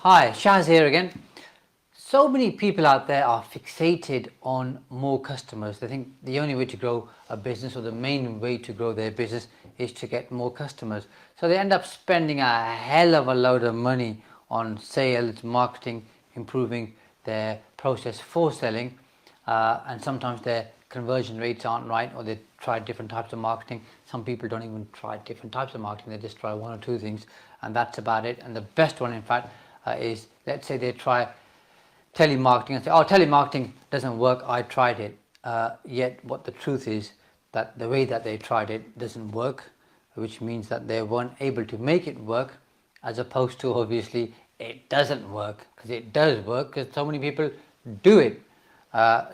Hi, Shaz here again. So many people out there are fixated on more customers. They think the only way to grow a business, or the main way to grow their business, is to get more customers. So they end up spending a hell of a load of money on sales, marketing, improving their process for selling, and sometimes their conversion rates aren't right, or they try different types of marketing. Some people don't even try different types of marketing, they just try one or two things, and that's about it. And the best one, in fact, is, let's say they try telemarketing and say, oh, telemarketing doesn't work, I tried it. Yet what the truth is, that the way that they tried it doesn't work, which means that they weren't able to make it work, as opposed to, obviously, it doesn't work, because it does work, because so many people do it.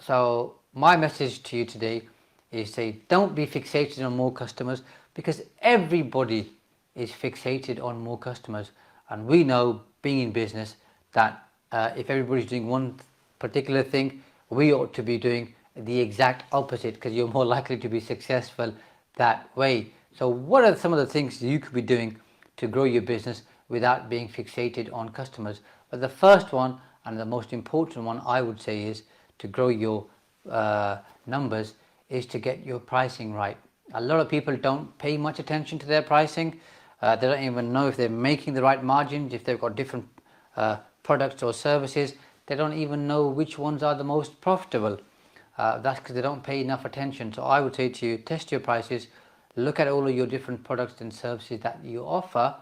So my message to you today is, say, don't be fixated on more customers, because everybody is fixated on more customers. And we know, being in business, that if everybody's doing one particular thing, we ought to be doing the exact opposite, because you're more likely to be successful that way. So what are some of the things you could be doing to grow your business without being fixated on customers? But the first one, and the most important one, I would say, is to grow your numbers, is to get your pricing right. A lot of people don't pay much attention to their pricing. They don't even know if they're making the right margins, if they've got different products or services. They don't even know which ones are the most profitable. That's because they don't pay enough attention. So I would say to you, test your prices, look at all of your different products and services that you offer,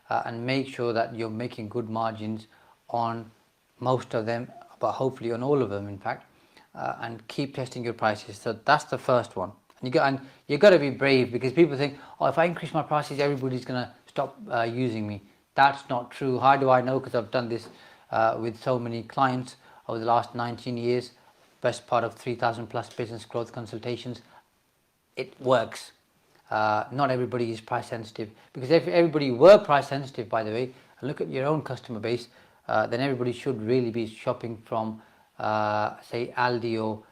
and make sure that you're making good margins on most of them, but hopefully on all of them, in fact, and keep testing your prices. So that's the first one. And you got to be brave, because people think, oh, if I increase my prices, everybody's going to stop using me. That's not true. How do I know? Because I've done this with so many clients over the last 19 years, best part of 3,000 plus business growth consultations. It works. Not everybody is price sensitive, because if everybody were price sensitive, by the way, and look at your own customer base, then everybody should really be shopping from, say, Aldi or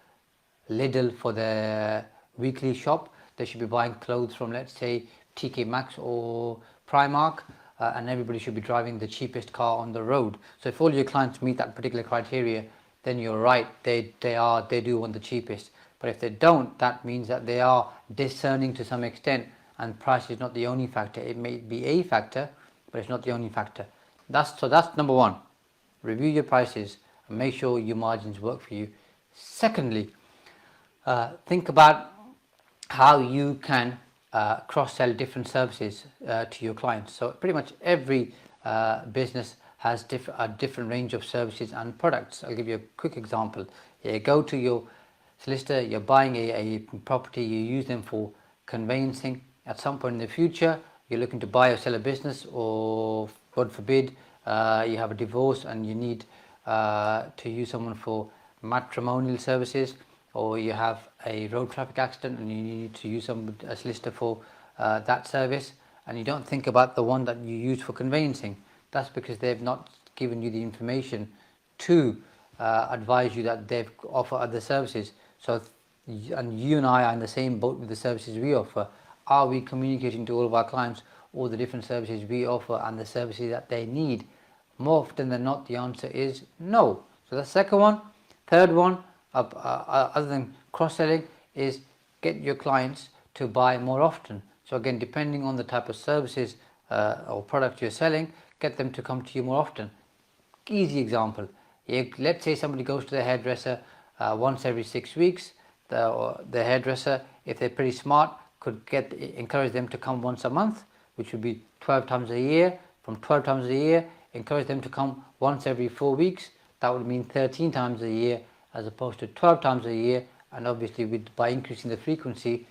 Lidl for their weekly shop. They should be buying clothes from, let's say, TK Maxx or Primark, and everybody should be driving the cheapest car on the road. So if all your clients meet that particular criteria, then you're right, they do want the cheapest. But if they don't, that means that they are discerning to some extent, and price is not the only factor. It may be a factor, but it's not the only factor. That's number one. Review your prices and make sure your margins work for you. Secondly, think about how you can cross-sell different services to your clients. So pretty much every business has a different range of services and products. I'll give you a quick example. You go to your solicitor, you're buying a property, you use them for conveyancing. At some point in the future, you're looking to buy or sell a business, or God forbid, you have a divorce and you need to use someone for matrimonial services, or you have a road traffic accident and you need to use a solicitor for that service, and you don't think about the one that you use for conveyancing. That's because they've not given you the information to advise you that they've offer other services. So, and you and I are in the same boat with the services we offer. Are we communicating to all of our clients all the different services we offer and the services that they need? More often than not, the answer is no. So the second one. Third one, other than cross-selling, is get your clients to buy more often. So again, depending on the type of services or product you're selling, get them to come to you more often. Easy example. Let's say somebody goes to the hairdresser once every 6 weeks. The hairdresser, if they're pretty smart, could encourage them to come once a month, which would be 12 times a year. From 12 times a year, encourage them to come once every 4 weeks. That would mean 13 times a year, as opposed to 12 times a year. And obviously, by increasing the frequency,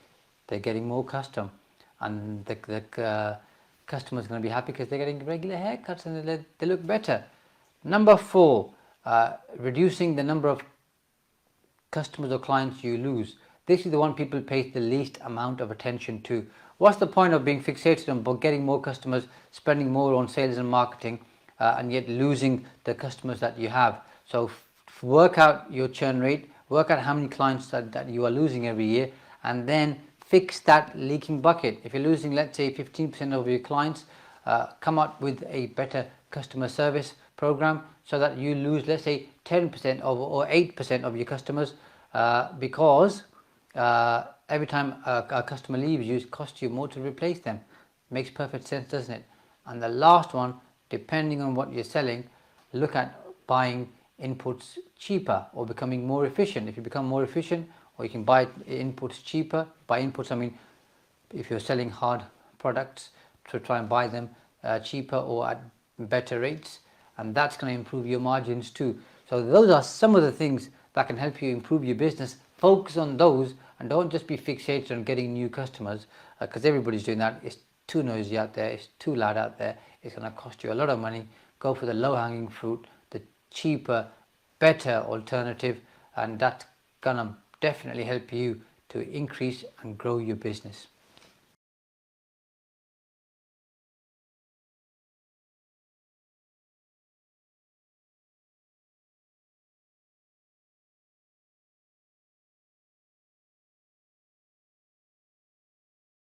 they're getting more custom, and the customer's going to be happy because they're getting regular haircuts and they look better. Number 4, reducing the number of customers or clients you lose. This is the one people pay the least amount of attention to. What's the point of being fixated on getting more customers, spending more on sales and marketing, and yet losing the customers that you have? So work out your churn rate, work out how many clients that you are losing every year, and then fix that leaking bucket. If you're losing, let's say, 15% of your clients, come up with a better customer service program so that you lose, let's say, 10% of or 8% of your customers because every time a customer leaves you, it costs you more to replace them. Makes perfect sense, doesn't it? And the last one, depending on what you're selling, look at buying inputs cheaper or becoming more efficient. If you become more efficient, or you can buy inputs cheaper. By inputs, I mean if you're selling hard products, to try and buy them cheaper or at better rates, and that's going to improve your margins too. So those are some of the things that can help you improve your business. Focus on those and don't just be fixated on getting new customers because everybody's doing that. It's too noisy out there, it's too loud out there, it's going to cost you a lot of money. Go for the low hanging fruit, the cheaper, better alternative, and that's going to definitely help you to increase and grow your business.